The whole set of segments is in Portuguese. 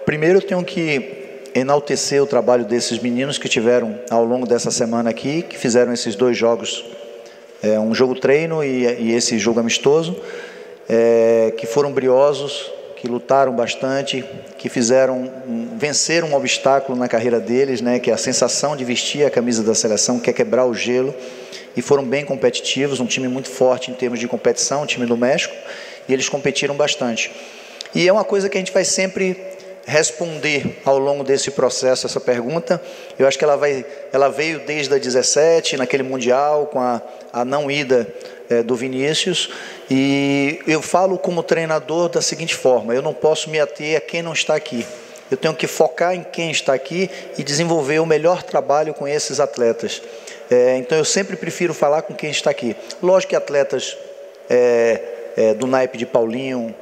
Primeiro eu tenho que enaltecer o trabalho desses meninos que tiveram ao longo dessa semana aqui, que fizeram esses 2 jogos, um jogo treino e esse jogo amistoso, que foram briosos, que lutaram bastante, que venceram um obstáculo na carreira deles, né, que é a sensação de vestir a camisa da seleção, que é quebrar o gelo, e foram bem competitivos, um time muito forte em termos de competição, um time do México, e eles competiram bastante. E é uma coisa que a gente vai sempre responder ao longo desse processo, essa pergunta. Eu acho que ela veio desde a 17, naquele Mundial, com a não ida do Vinícius, e eu falo como treinador da seguinte forma: eu não posso me ater a quem não está aqui, eu tenho que focar em quem está aqui e desenvolver o melhor trabalho com esses atletas. Então eu sempre prefiro falar com quem está aqui. Lógico que atletas do naipe de Paulinho,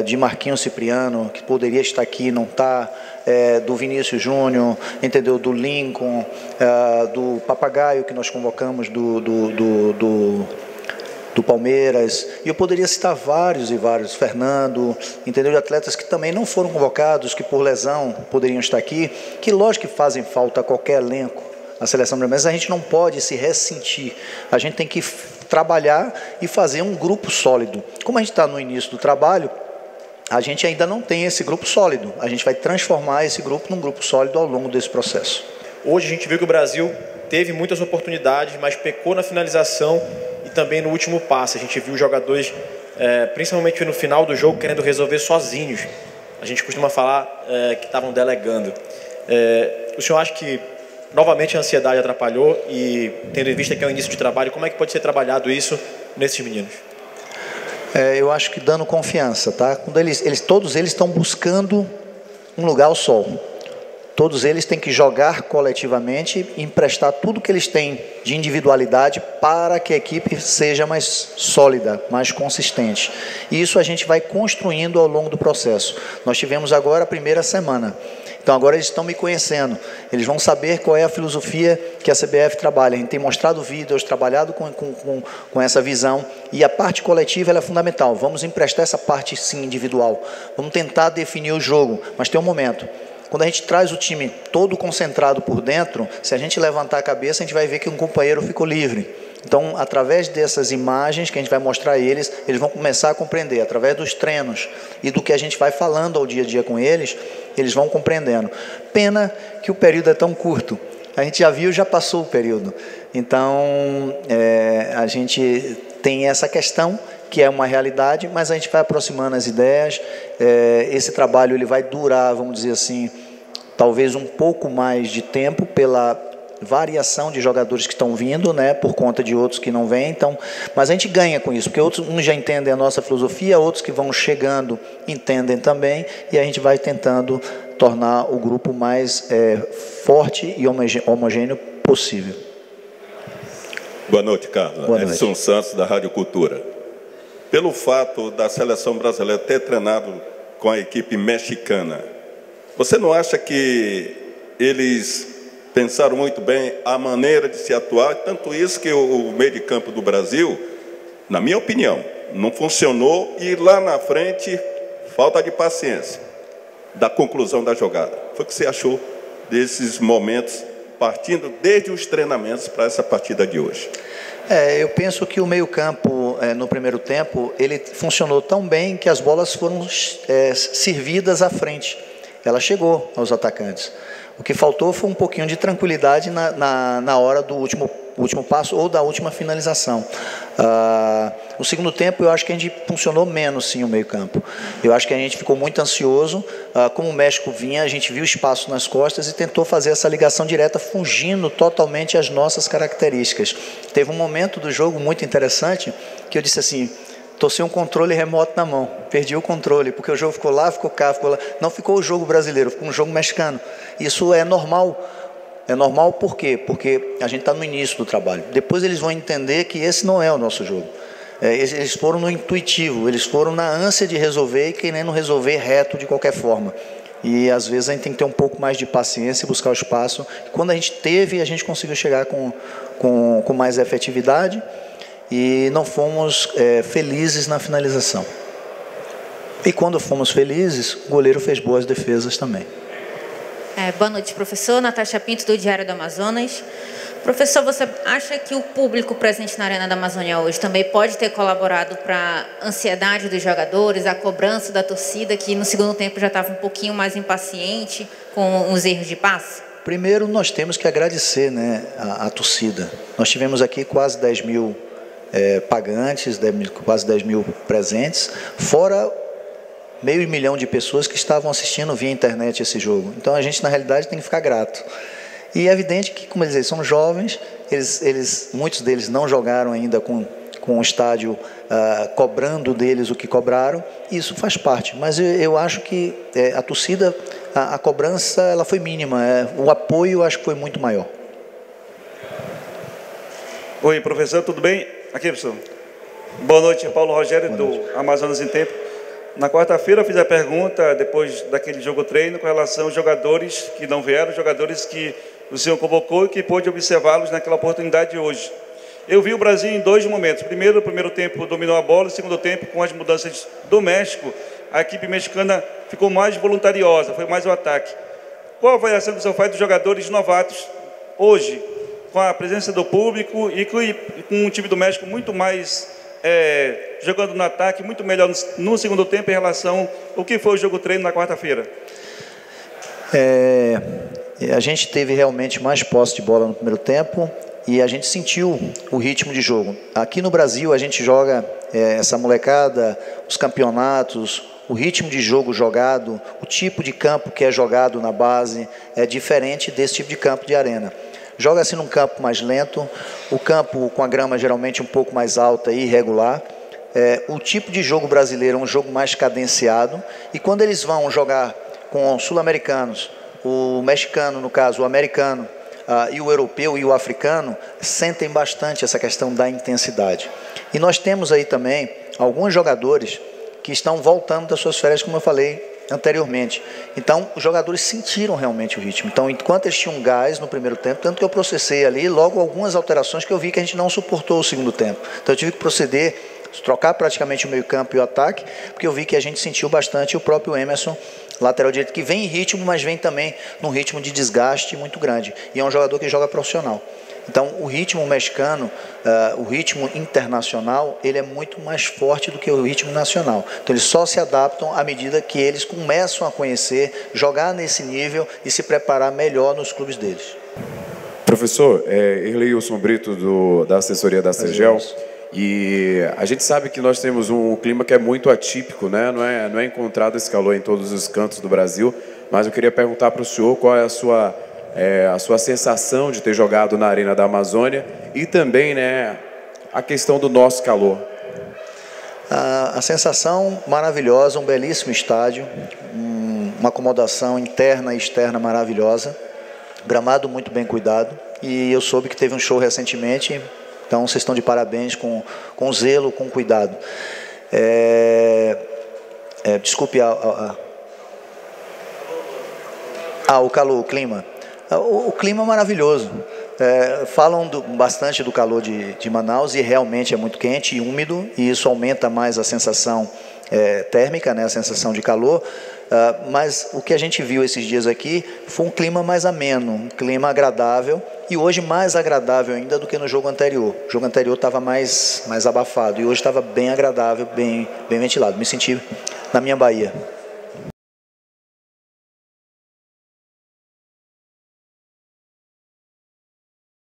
de Marquinhos Cipriano, que poderia estar aqui, não está, do Vinícius Júnior, entendeu? Do Lincoln, do Papagaio, que nós convocamos do Palmeiras, e eu poderia citar vários e vários, Fernando, entendeu? De atletas que também não foram convocados, que por lesão poderiam estar aqui, que lógico que fazem falta a qualquer elenco, a seleção brasileira, mas a gente não pode se ressentir, a gente tem que trabalhar e fazer um grupo sólido. Como a gente está no início do trabalho, a gente ainda não tem esse grupo sólido, a gente vai transformar esse grupo num grupo sólido ao longo desse processo. Hoje a gente viu que o Brasil teve muitas oportunidades, mas pecou na finalização e também no último passe. A gente viu jogadores, principalmente no final do jogo, querendo resolver sozinhos. A gente costuma falar que estavam delegando. O senhor acha que novamente a ansiedade atrapalhou, e tendo em vista que é o início de trabalho, como é que pode ser trabalhado isso nesses meninos? Eu acho que dando confiança, tá? Quando todos eles estão buscando um lugar ao sol. Todos eles têm que jogar coletivamente e emprestar tudo que eles têm de individualidade para que a equipe seja mais sólida, mais consistente. E isso a gente vai construindo ao longo do processo. Nós tivemos agora a primeira semana. Então agora eles estão me conhecendo, eles vão saber qual é a filosofia que a CBF trabalha. A gente tem mostrado vídeos, trabalhado com essa visão, e a parte coletiva ela é fundamental. Vamos emprestar essa parte sim individual, vamos tentar definir o jogo, mas tem um momento. Quando a gente traz o time todo concentrado por dentro, se a gente levantar a cabeça, a gente vai ver que um companheiro ficou livre. Então, através dessas imagens que a gente vai mostrar a eles, eles vão começar a compreender. Através dos treinos e do que a gente vai falando ao dia a dia com eles, eles vão compreendendo. Pena que o período é tão curto. A gente já viu, já passou o período. Então, a gente tem essa questão, que é uma realidade, mas a gente vai aproximando as ideias. Esse trabalho ele vai durar, vamos dizer assim, talvez um pouco mais de tempo pela variação de jogadores que estão vindo, né, por conta de outros que não vêm. Então, mas a gente ganha com isso, porque uns já entendem a nossa filosofia, outros que vão chegando entendem também, e a gente vai tentando tornar o grupo mais forte e homogêneo possível. Boa noite, Carlos. Boa noite. Edson Santos, da Rádio Cultura. Pelo fato da seleção brasileira ter treinado com a equipe mexicana, você não acha que eles pensaram muito bem a maneira de se atuar? Tanto isso que o meio de campo do Brasil, na minha opinião, não funcionou, e lá na frente, falta de paciência da conclusão da jogada. Foi o que você achou desses momentos, partindo desde os treinamentos para essa partida de hoje? Eu penso que o meio-campo, no primeiro tempo, ele funcionou tão bem que as bolas foram servidas à frente. Ela chegou aos atacantes. O que faltou foi um pouquinho de tranquilidade na hora do último passo ou da última finalização. No segundo tempo, eu acho que a gente funcionou menos, sim, o meio-campo. Eu acho que a gente ficou muito ansioso. Como o México vinha, a gente viu espaço nas costas e tentou fazer essa ligação direta, fugindo totalmente às nossas características. Teve um momento do jogo muito interessante que eu disse assim: estou sem um controle remoto na mão, perdi o controle, porque o jogo ficou lá, ficou cá, ficou lá. Não ficou o jogo brasileiro, ficou um jogo mexicano. Isso é normal. É normal por quê? Porque a gente está no início do trabalho. Depois eles vão entender que esse não é o nosso jogo. Eles foram no intuitivo, eles foram na ânsia de resolver e querendo resolver reto de qualquer forma. E às vezes a gente tem que ter um pouco mais de paciência e buscar o espaço. Quando a gente teve, a gente conseguiu chegar com mais efetividade, e não fomos felizes na finalização. E quando fomos felizes, o goleiro fez boas defesas também. Boa noite, professor. Natasha Pinto, do Diário do Amazonas. Professor, você acha que o público presente na Arena da Amazônia hoje também pode ter colaborado para a ansiedade dos jogadores, a cobrança da torcida, que no segundo tempo já estava um pouquinho mais impaciente com os erros de passe? Primeiro, nós temos que agradecer, né, a torcida. Nós tivemos aqui quase 10 mil pagantes, quase 10 mil presentes, fora 500 mil de pessoas que estavam assistindo via internet esse jogo. Então, a gente, na realidade, tem que ficar grato. E é evidente que, como eles são jovens, muitos deles não jogaram ainda com o estádio cobrando deles o que cobraram, e isso faz parte. Mas eu acho que a torcida, a cobrança, ela foi mínima, o apoio eu acho que foi muito maior. Oi, professor, tudo bem? Aqui, professor. Boa noite, Paulo Rogério, do Amazonas em Tempo. Na quarta-feira eu fiz a pergunta, depois daquele jogo treino, com relação aos jogadores que não vieram, jogadores que o senhor convocou e que pôde observá-los naquela oportunidade de hoje. Eu vi o Brasil em dois momentos. Primeiro, no primeiro tempo dominou a bola, no segundo tempo, com as mudanças do México, a equipe mexicana ficou mais voluntariosa, foi mais o ataque. Qual a avaliação que o senhor faz dos jogadores novatos hoje, com a presença do público e com um time do México muito mais jogando no ataque, muito melhor no segundo tempo em relação ao que foi o jogo treino na quarta-feira? A gente teve realmente mais posse de bola no primeiro tempo e a gente sentiu o ritmo de jogo. Aqui no Brasil a gente joga essa molecada, os campeonatos, o ritmo de jogo jogado, o tipo de campo que é jogado na base é diferente desse tipo de campo de arena. Joga-se num campo mais lento, o campo com a grama geralmente um pouco mais alta e irregular. O tipo de jogo brasileiro é um jogo mais cadenciado, e quando eles vão jogar com os sul-americanos, o mexicano, no caso, o americano, e o europeu e o africano, sentem bastante essa questão da intensidade. E nós temos aí também alguns jogadores que estão voltando das suas férias, como eu falei anteriormente. Então, os jogadores sentiram realmente o ritmo. Então, enquanto eles tinham gás no primeiro tempo, tanto que eu processei ali logo algumas alterações que eu vi que a gente não suportou o segundo tempo. Então, eu tive que proceder, trocar praticamente o meio-campo e o ataque, porque eu vi que a gente sentiu bastante. O próprio Emerson, lateral direito, que vem em ritmo, mas vem também num ritmo de desgaste muito grande. E é um jogador que joga profissional. Então, o ritmo mexicano, o ritmo internacional, ele é muito mais forte do que o ritmo nacional. Então, eles só se adaptam à medida que eles começam a conhecer, jogar nesse nível e se preparar melhor nos clubes deles. Professor, Erleilson Brito, da assessoria da CEGEL. E a gente sabe que nós temos um clima que é muito atípico, né? Não é encontrado esse calor em todos os cantos do Brasil, mas eu queria perguntar para o senhor qual é a sua sensação de ter jogado na Arena da Amazônia e também, né, a questão do nosso calor. A sensação maravilhosa, um belíssimo estádio, uma acomodação interna e externa maravilhosa, gramado muito bem cuidado, e eu soube que teve um show recentemente. Então, vocês estão de parabéns com zelo, com cuidado. Desculpe o calor, o clima. O clima é maravilhoso. Falam bastante do calor de Manaus, e realmente é muito quente e úmido, e isso aumenta mais a sensação térmica, né, a sensação de calor. Mas o que a gente viu esses dias aqui foi um clima mais ameno, um clima agradável, e hoje mais agradável ainda do que no jogo anterior. O jogo anterior estava mais abafado, e hoje estava bem agradável, bem ventilado. Me senti na minha Bahia.